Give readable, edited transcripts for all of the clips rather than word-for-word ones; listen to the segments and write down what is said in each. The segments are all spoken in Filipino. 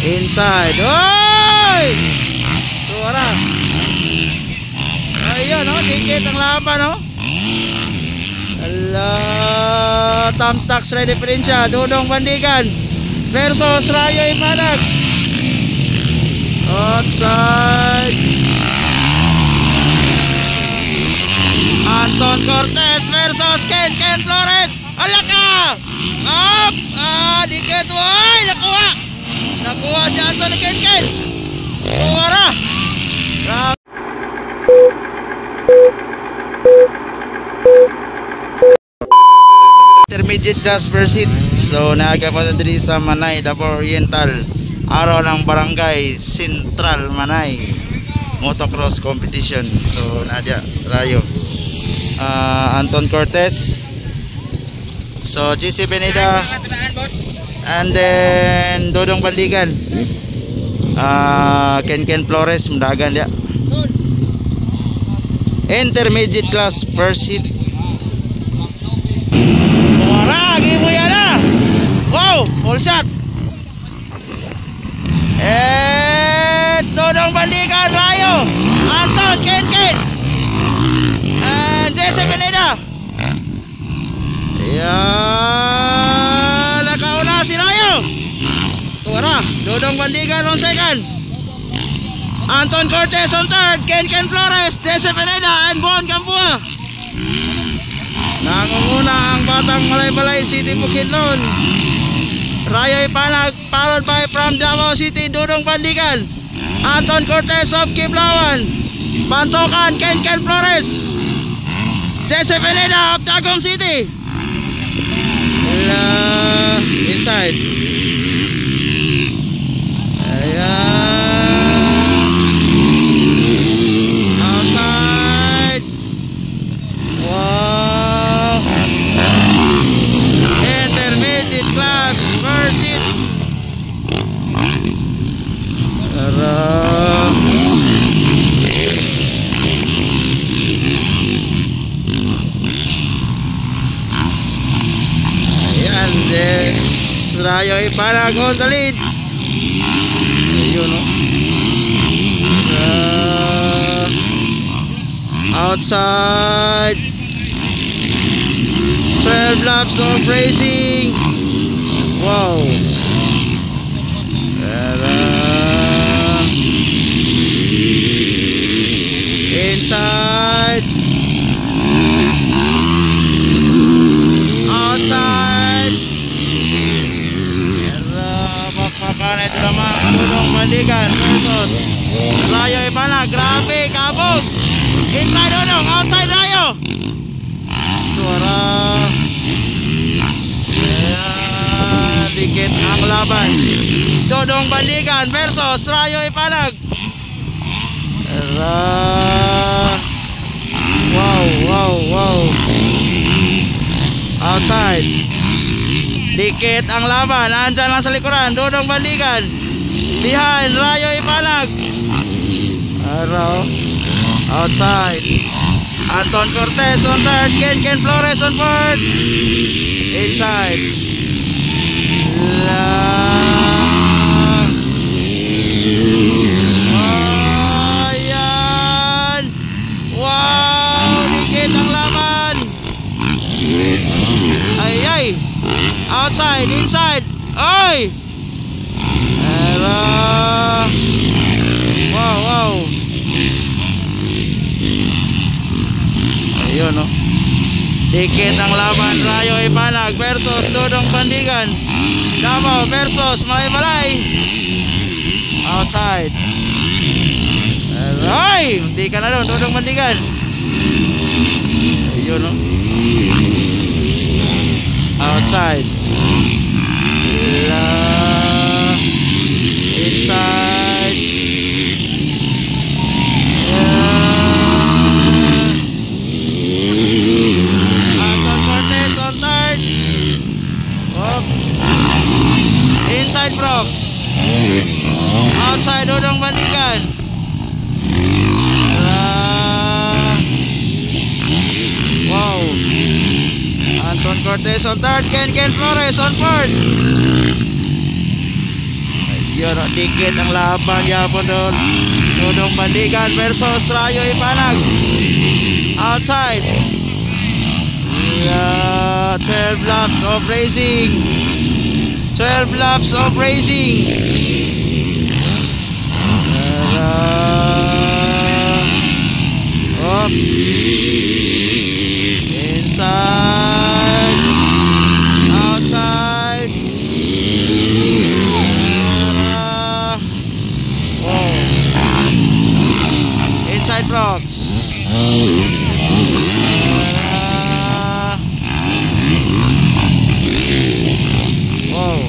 Inside. Oy! Suara. Ayun, oh, dikit ang laban, oh. Ala, tamtak sa diferensya. Dudong Bandigan versus Rayo Ipanag. Outside. Anton Cortez versus Ken Flores. Alaka! Up! Dikit, woy! Nakuha si Anton ni Ken. Suara. Intermediate class versus. So nagkapunta diri sa Manay, Davao Oriental. Araw ng Barangay Central Manay motocross competition. So Nadia Rayo, Anton Cortez, so GC Beneda, and then Dodong Bandigan, Ken Flores Mendagan dia. Intermediate class pursuit. Wala, gibo yan na. Wow, full shot. Dodong Bandigan, Rayo, Anton, Ken, and Jesse Beneda. Yan, nakauna si Rayo. Tuwara, Dodong Bandigan on second, Anton Cortez on third, Ken Flores, Jesse Beneda, and Bon Campua. Nangunguna ang Batang Malay-Balay City Bukidnon, Rayo Ipanag, followed by from Davao City, Dodong Bandigan, Anton Cortez of Kiblawan, Bantokan, Ken Flores, Jesse Beneda of Tagum City. Inside. Outside. Wow. Intermediate class versus Rayo Ipanag on the lead. Ayun, no? Outside. 12 laps of racing. Wow. Inside. Outside. Bakbakan ito naman Dodong Bandigan versus Rayo Ipanag. Grabe, kabog. Inside Dodong, outside Rayo. Suara. Dikit ang laban. Dodong Bandigan versus Rayo Ipanag. Wow. Outside. Dikit ang laban. Andyan lang sa likuran Dodong Bandigan. Behind Rayo Ipanag. Outside. Anton Cortez on third, Ken Flores on fourth. Inside. Ayan. Wow, dikit ang laban. Ay. Outside, inside. Oy. Wow. Ayun, no? Dikit ang laban. Rayo Ipanag versus Dodong Bandigan. Davao versus Malay-Balay. Outside. Ay, hindi ka na doon Dodong Bandigan. Ayun, no? Outside. Inside. Anton Cortez on third. Inside Brock. Outside Dodong Bandigan. Wow. Anton Cortez on third, Ken Flores on fourth. Yun, dikit ang laban yapon doon. Dudong Bandigan versus Rayo Ipanag. Outside. 12 laps of racing. 12 laps of racing. Oops. Inside. Outside. Inside rocks. Wow.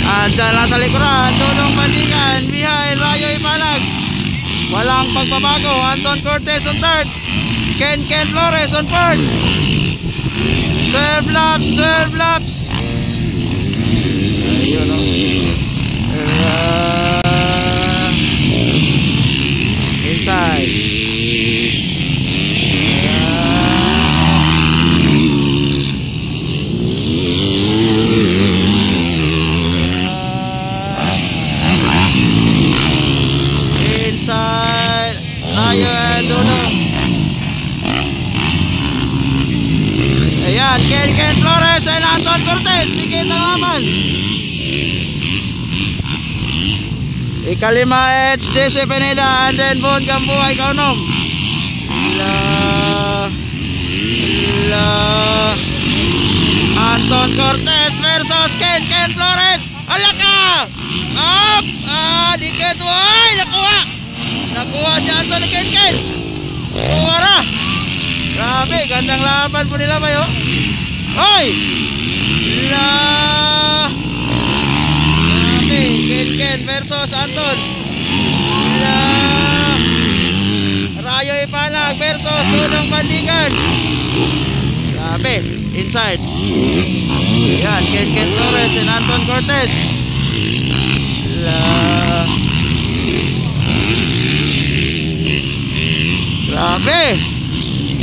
Andyan lang sa likuran, Dudong Bandigan behind Rayo Ipanag. Walang pagbabago. Anton Cortez on third, Ken Flores on fourth. 12 laps, 12 laps. Ayun, inside. Inside. Rayo and Dudong. Ayan, Ken Flores and Anton Cortez. Dikit ang laban. Ikalima, it's Jesse Pineda and then Bon Gambuhay Kaunom. Anton Cortez versus Ken Flores. Alaka! Up! Dikit, woy! Nakuha si Anton ni Ken. Kuwara! Grabe, gandang laban po nila ba yun? Hoy! Grabe, Ken versus Anton. Rayo Ipanag versus Dudong Bandigan. Grabe, inside. Ayan, Ken Flores and Anton Cortez. Grabe,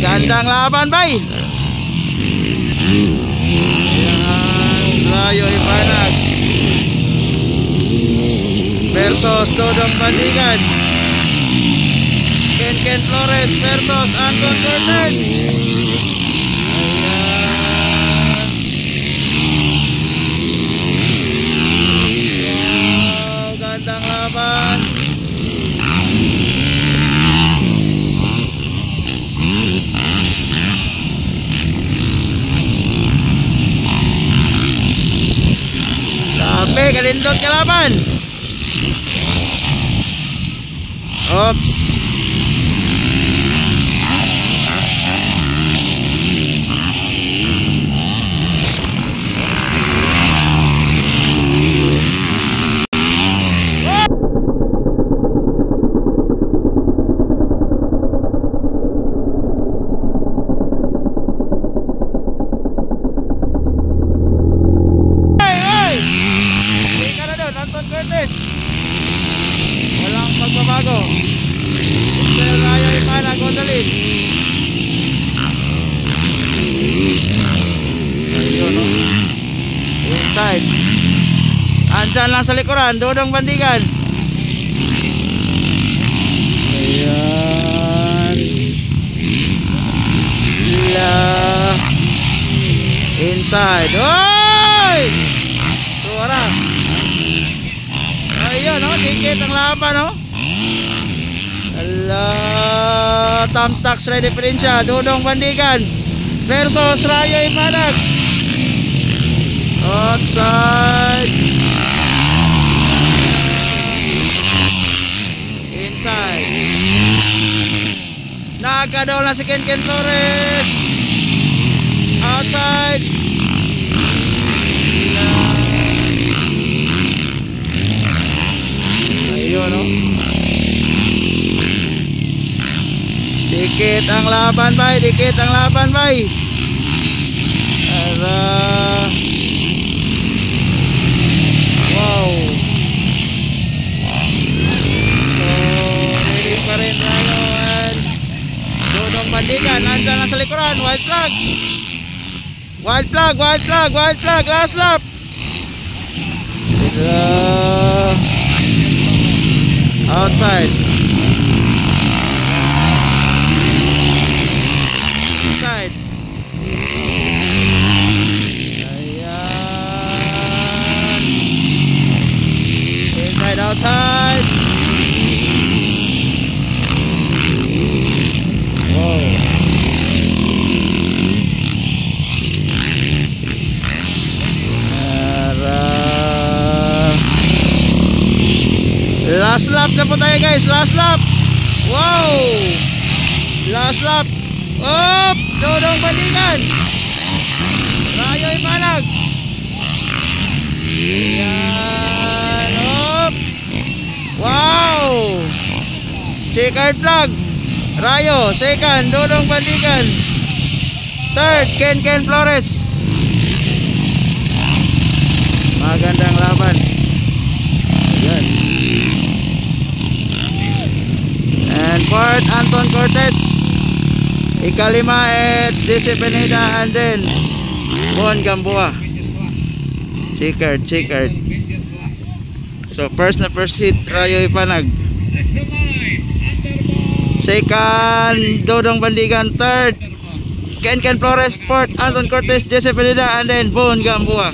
gandang laban, bay. Ayan, Rayo Ipanag versus Dudong Bandigan. Ken Flores versus Anton Cortez. Ayan, gandang laban. Grabe, kalindot ka laban. Oops. Anton Cortez. Walang pagbabago. Rayo Ipanag Gondolin. Ayun, no? Inside. Andyan lang sa likuran, Dudong Bandigan. Ayan. Inside. Oy! Suara. Ayun, no? Dikit ang laban, no? Tamtax Red Diferensya, Dudong Bandigan versus Rayo Ipanag. Outside. Inside. Nakakadaw na si Ken Flores. Outside. Ayun, no? Dikit ang laban, bay. Dikit ang laban, bay. Wow. So, leading pa rin Rayo and Dudong Bandigan, nandyan lang sa likuran. White flag. White flag, white flag, white flag. Last lap. Outside. Inside. Ayan. Inside, outside. Wow. Last lap na po tayo guys, last lap. Wow. Last lap. Op, Dodong Bandigan. Rayo Ipanag. Ayan, op. Wow. Checkered flag. Rayo, second, Dodong Bandigan. Third, Ken Flores. Magandang laban. Ayan. And fourth, Anton Cortez. Ikalima, it's JC Pineda, and then Bon Gamboa. Checkered. So first hit, Rayo Ipanag. Second, Dodong Bandigan. Third, Ken Flores. Fourth, Anton Cortez, JC Pineda, and then Bon Gamboa.